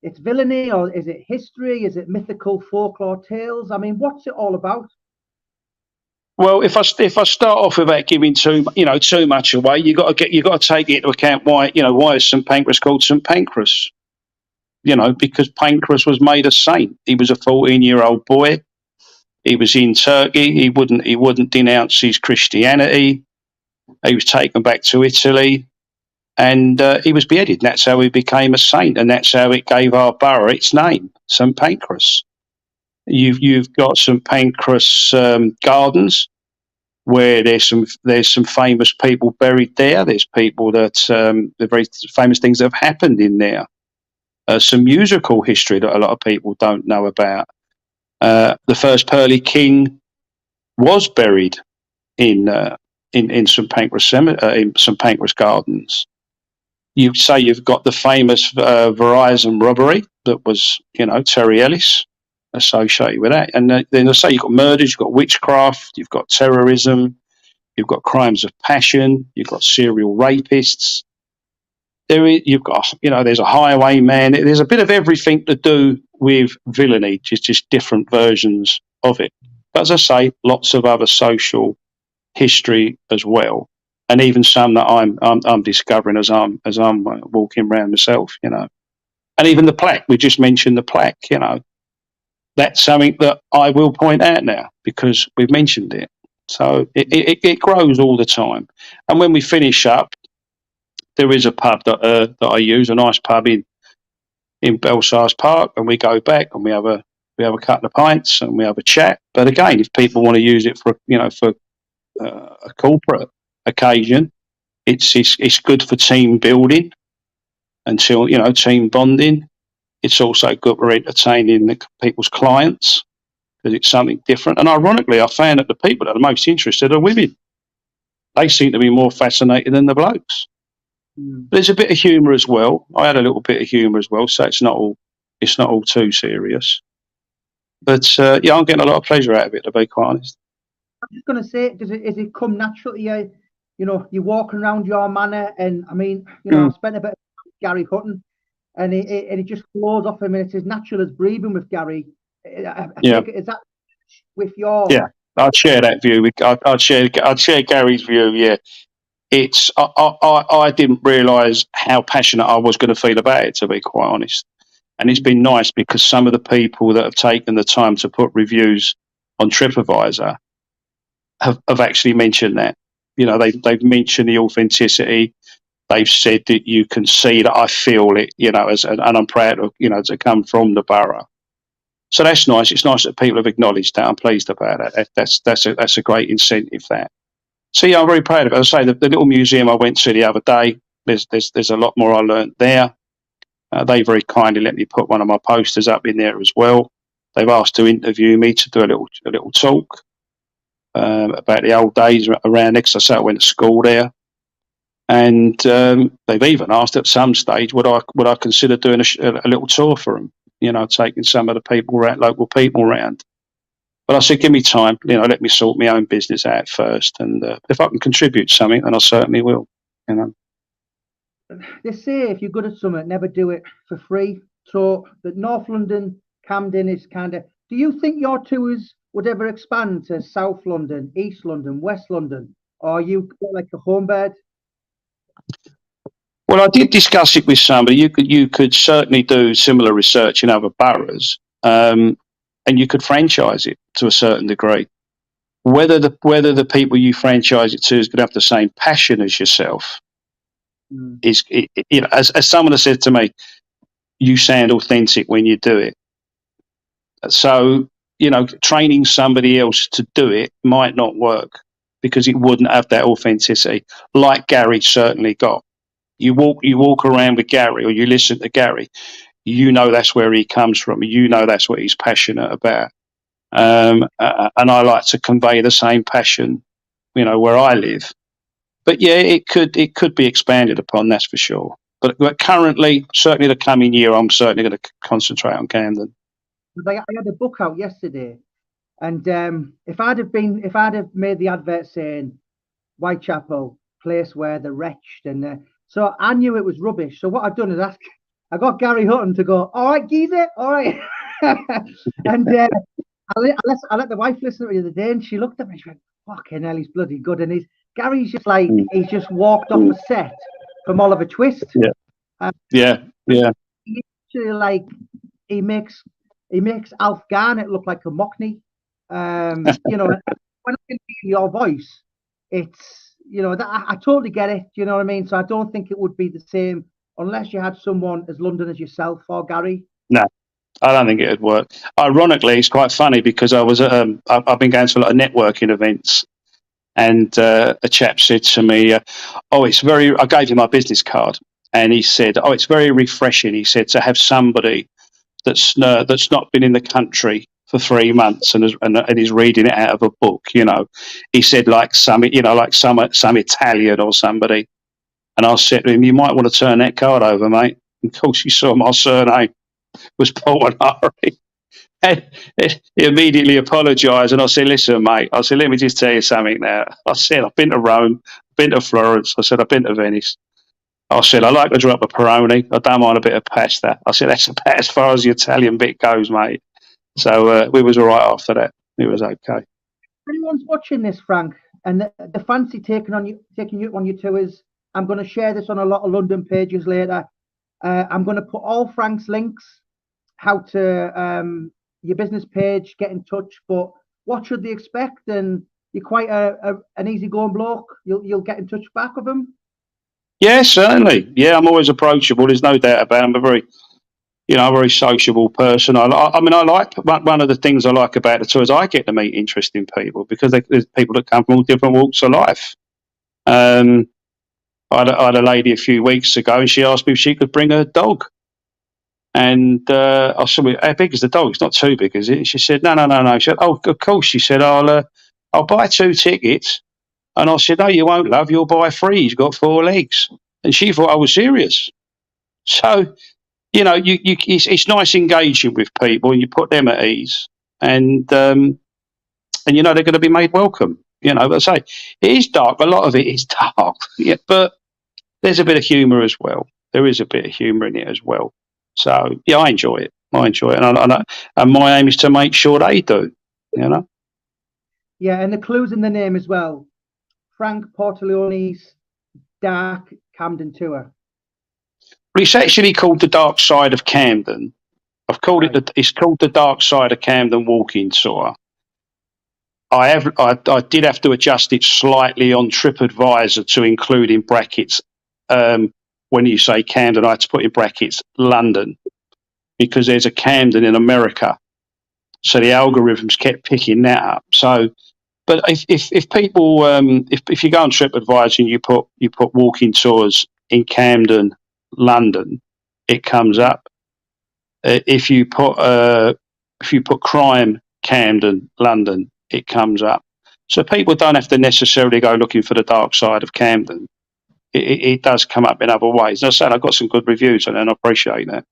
it's villainy, or is it history? Is it mythical folklore tales? I mean, what's it all about? Well, if I start off without giving too much away, you got to take into account why is St Pancras called St Pancras? Because Pancras was made a saint. He was a 14-year-old boy. He was in Turkey. He wouldn't denounce his Christianity. He was taken back to Italy, and he was beheaded. And that's how he became a saint, and that's how it gave our borough its name, St Pancras. You've got St Pancras Gardens, where there's some famous people buried there. There's people that the very famous things that have happened in there. Some musical history that a lot of people don't know about. The first Pearly King was buried in St Pancras in St Pancras Gardens. You say you've got the famous Verizon robbery that was, Terry Ellis associated with that, and then I say you've got murders, you've got witchcraft, you've got terrorism, you've got crimes of passion, you've got serial rapists. You've got, there's a highwayman. There's a bit of everything to do with villainy, just different versions of it. But as I say, lots of other social history as well, and even some that I'm discovering as I'm walking around myself, And even the plaque, we just mentioned the plaque, That's something that I will point out now because we've mentioned it. So it grows all the time. And when we finish up, there is a pub that I use, a nice pub in Belsize Park, and we go back and we have a couple of pints and we have a chat. But again, if people want to use it for a corporate occasion, it's good for team building until team bonding. It's also good for entertaining people's clients because it's something different. And ironically, I found that the people that are most interested are women. They seem to be more fascinated than the blokes. There's a bit of humour as well. I had a little bit of humour as well, so it's not all too serious. But I'm getting a lot of pleasure out of it, to be quite honest. I'm just going to say, does it come naturally? You're walking around your manor, and I mean, I've spent a bit of time with Gary Hutton, and it just flows off him, and it's as natural as breathing with Gary. I think, is that with your? Yeah, I'd share that view. I'd share Gary's view. Yeah, it's I didn't realise how passionate I was going to feel about it, to be quite honest. And it's been nice because some of the people that have taken the time to put reviews on TripAdvisor have actually mentioned that. They've mentioned the authenticity. They've said that you can see that I feel it, and I'm proud of, to come from the borough. So that's nice. It's nice that people have acknowledged that. I'm pleased about that. That's a great incentive. That. So yeah, I'm very proud of it. As I say, the little museum I went to the other day, there's a lot more I learnt there. They very kindly let me put one of my posters up in there as well. They've asked to interview me to do a little talk about the old days around there, because I went to school there. And they've even asked at some stage would I consider doing a little tour for them, taking some of the people local people around. But I said, give me time, let me sort my own business out first, and if I can contribute something, then I certainly will. They say if you're good at something, never do it for free. So the North London, Camden is kind of. Do you think your tours would ever expand to South London, East London, West London, or are you like a home bird? Well, I did discuss it with somebody. You could certainly do similar research in other boroughs, and you could franchise it to a certain degree. Whether the people you franchise it to is going to have the same passion as yourself is, as someone has said to me, you sound authentic when you do it. So training somebody else to do it might not work because it wouldn't have that authenticity like Gary certainly got. You walk around with Gary, or you listen to Gary, that's where he comes from. That's what he's passionate about. And I like to convey the same passion, where I live. But yeah, it could be expanded upon, that's for sure. But currently, certainly the coming year, I'm certainly going to concentrate on Camden. I had a book out yesterday, and if I'd have made the advert saying Whitechapel, place where the wretched, and so I knew it was rubbish. So what I've done is I got Gary Hutton to go, all right, geezer, all right. And I let the wife listen to it the other day, and she looked at me and she went, fucking hell, he's bloody good. And Gary's just like, he's just walked off a set from Oliver Twist. Yeah. He actually, like, he makes Alf Garnett look like a Mockney. When I can hear your voice, it's, I totally get it. Do you know what I mean? So I don't think it would be the same unless you had someone as London as yourself or Gary. No, I don't think it would work. Ironically, it's quite funny because I've been going to a lot of networking events, and a chap said to me, "Oh, it's very." I gave him my business card, and he said, "Oh, it's very refreshing." He said to have somebody that's not been in the country for 3 months and is reading it out of a book. He said like some Italian or somebody, and I said to him, "You might want to turn that card over, mate." And of course, he saw my surname was Portinari. And he immediately apologised, and I said, "Listen, mate," I said, "let me just tell you something now." I said, "I've been to Rome, been to Florence." I said, "I've been to Venice." I said, "I like a drop of Peroni. I don't mind a bit of pasta." I said, "That's about as far as the Italian bit goes, mate." So we was all right after that. It was okay. If anyone's watching this, Frank, and the fancy taking you on your tours, I'm going to share this on a lot of London pages later. I'm going to put all Frank's links, how to your business page, get in touch. But what should they expect? And you're quite an easygoing bloke. You'll get in touch back with him. Yeah, certainly. Yeah, I'm always approachable. There's no doubt about it. I'm a very sociable person. I like one of the things I like about the tours. I get to meet interesting people because there's people that come from all different walks of life. I had a lady a few weeks ago, and she asked me if she could bring her dog. And I said, "How big is the dog? It's not too big, is it?" She said, No. She said, "Oh, of course." She said, I'll buy 2 tickets." And I said, "No, you won't, love. You'll buy 3. He's got 4 legs." And she thought I was serious. So, it's nice engaging with people, and you put them at ease, and they're going to be made welcome. But I say it is dark. A lot of it is dark, yeah, but there's a bit of humour as well. There is a bit of humour in it as well. So yeah, I enjoy it. And my aim is to make sure they do. Yeah, and the clues in the name as well. Frank Portaleone's Dark Camden Tour. Well, it's actually called the Dark Side of Camden. It's called the Dark Side of Camden Walking Tour. I did have to adjust it slightly on TripAdvisor to include in brackets. When you say Camden, I had to put in brackets London because there's a Camden in America. So the algorithms kept picking that up. So, but if people if you go on TripAdvisor and you put walking tours in Camden, London, it comes up. If you put crime Camden, London, it comes up. So people don't have to necessarily go looking for the dark side of Camden. It does come up in other ways. And I said I've got some good reviews on it, and I appreciate that.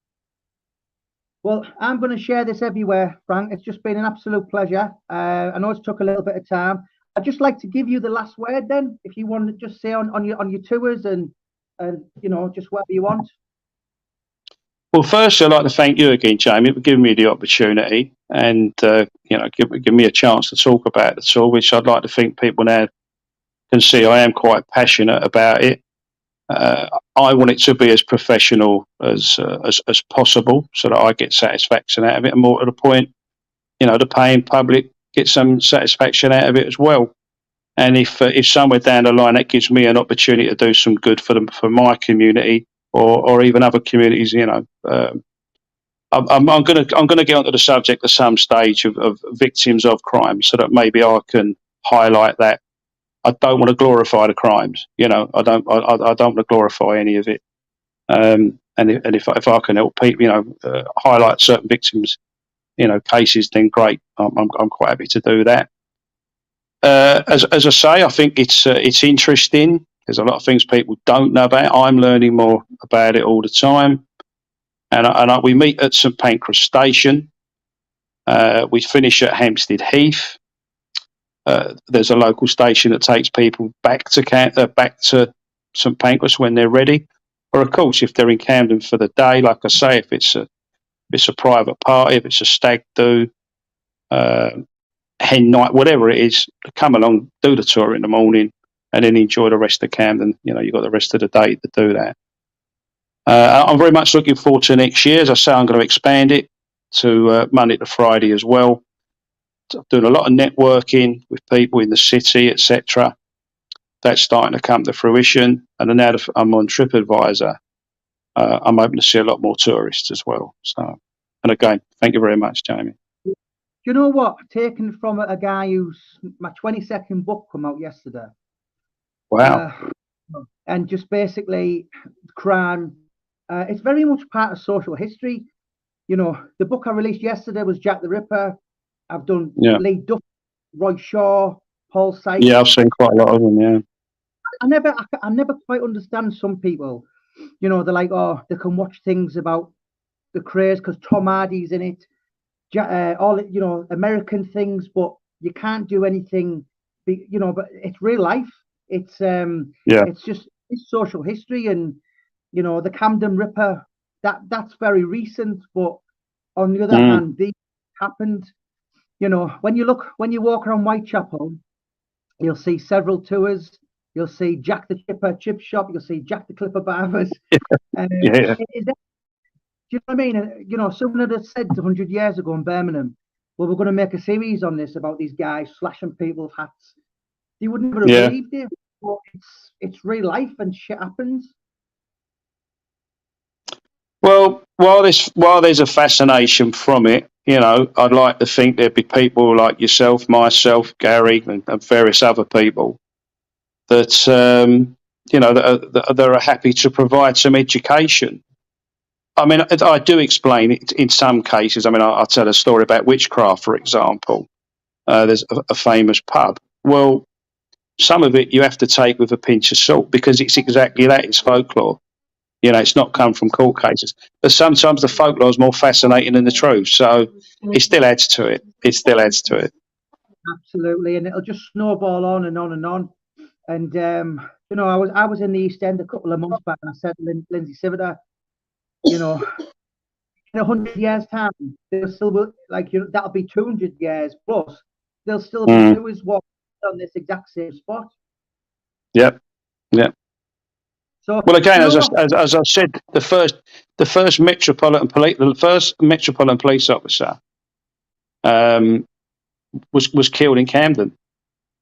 Well, I'm going to share this everywhere, Frank. It's just been an absolute pleasure. I know it's took a little bit of time. I'd just like to give you the last word then, if you want to just say on your tours and just whatever you want. Well, first, I'd like to thank you again, Jamie, for giving me the opportunity and give me a chance to talk about the tour, which I'd like to think people now can see I am quite passionate about it. I want it to be as professional as possible, so that I get satisfaction out of it, and more to the point, the paying public get some satisfaction out of it as well. And if somewhere down the line that gives me an opportunity to do some good for my community or even other communities, I'm going to get onto the subject at some stage of victims of crime, so that maybe I can highlight that. I don't want to glorify the crimes, I don't want to glorify any of it. And if I can help people, highlight certain victims, cases, then great. I'm quite happy to do that. As I say, I think it's interesting. There's a lot of things people don't know about. I'm learning more about it all the time. And we meet at St Pancras Station. We finish at Hampstead Heath. There's a local station that takes people back to St Pancras when they're ready. Or of course, if they're in Camden for the day, like I say, if it's a private party, if it's a stag do, hen night, whatever it is, come along, do the tour in the morning, and then enjoy the rest of Camden. You've got the rest of the day to do that. I'm very much looking forward to next year. As I say, I'm going to expand it to Monday to Friday as well. I'm doing a lot of networking with people in the city, etc. That's starting to come to fruition. And then now that I'm on TripAdvisor, I'm hoping to see a lot more tourists as well. So, and again, Thank you very much, Jamie. Do you know what? Taken from a guy who's my 22nd book come out yesterday. Wow. And just basically crime. It's very much part of social history. You know, the book I released yesterday was Jack the Ripper. I've done Lee Duff, Roy Shaw, Paul Sykes. Yeah, I've seen quite a lot of them. Yeah. I never quite understand some people. You know, they're like, oh, they can watch things about the craze because Tom Hardy's in it. All American things, but you can't do anything. But it's real life. It's it's social history, and the Camden Ripper. That's very recent, but on the other hand, these happened. When you walk around Whitechapel, you'll see several tours. You'll see Jack the Chipper chip shop. You'll see Jack the Clipper barbers. Do you know what I mean? Someone had said 100 years ago in Birmingham, well, we're going to make a series on this about these guys slashing people's hats. They would never have believed it. But it's real life and shit happens. Well, while there's a fascination from it, I'd like to think there'd be people like yourself, myself, Gary, and various other people that that are happy to provide some education. I mean, I do explain it in some cases. I mean, I tell a story about witchcraft, for example. There's a famous pub. Well, some of it you have to take with a pinch of salt because it's exactly that. It's folklore. It's not come from court cases. But sometimes the folklore is more fascinating than the truth. So it still adds to it. Absolutely. And it'll just snowball on and on and on. And, I was in the East End a couple of months back and I said to Lindsay Civita, in 100 years' time, there'll still be, that'll be 200 years plus. There'll still be tours walking on this exact same spot. Yep. So, well, again, as I said, the first metropolitan police officer was killed in Camden.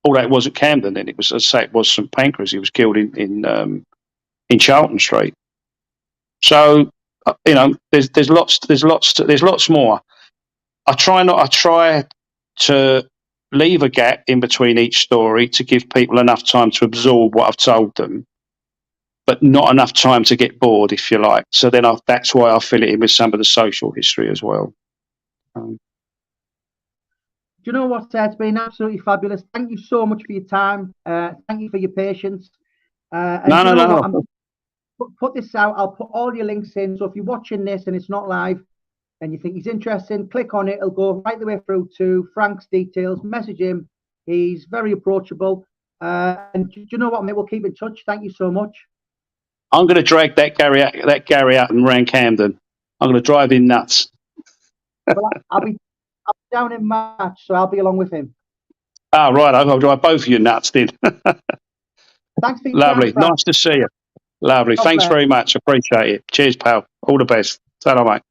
Although it wasn't Camden, then it was, as I say, it was St Pancras. He was killed in Charlton Street. So there's lots more. I try to leave a gap in between each story to give people enough time to absorb what I've told them, but not enough time to get bored, if you like. So then that's why I fill it in with some of the social history as well. Do you know what? It's been absolutely fabulous. Thank you so much for your time. Thank you for your patience. No. Put this out. I'll put all your links in. So if you're watching this and it's not live and you think he's interesting, click on it. It'll go right the way through to Frank's details. Message him. He's very approachable. And do you know what, mate? We'll keep in touch. Thank you so much. I'm going to drag that Gary out and around Camden. I'm going to drive him nuts. Well, I'll be down in March, so I'll be along with him. Oh, right. I'll drive both of you nuts then. Thanks for your Lovely. time, Nice to see you. Lovely. Thanks very much. Appreciate it. Cheers, pal. All the best. Ta-ra, mate.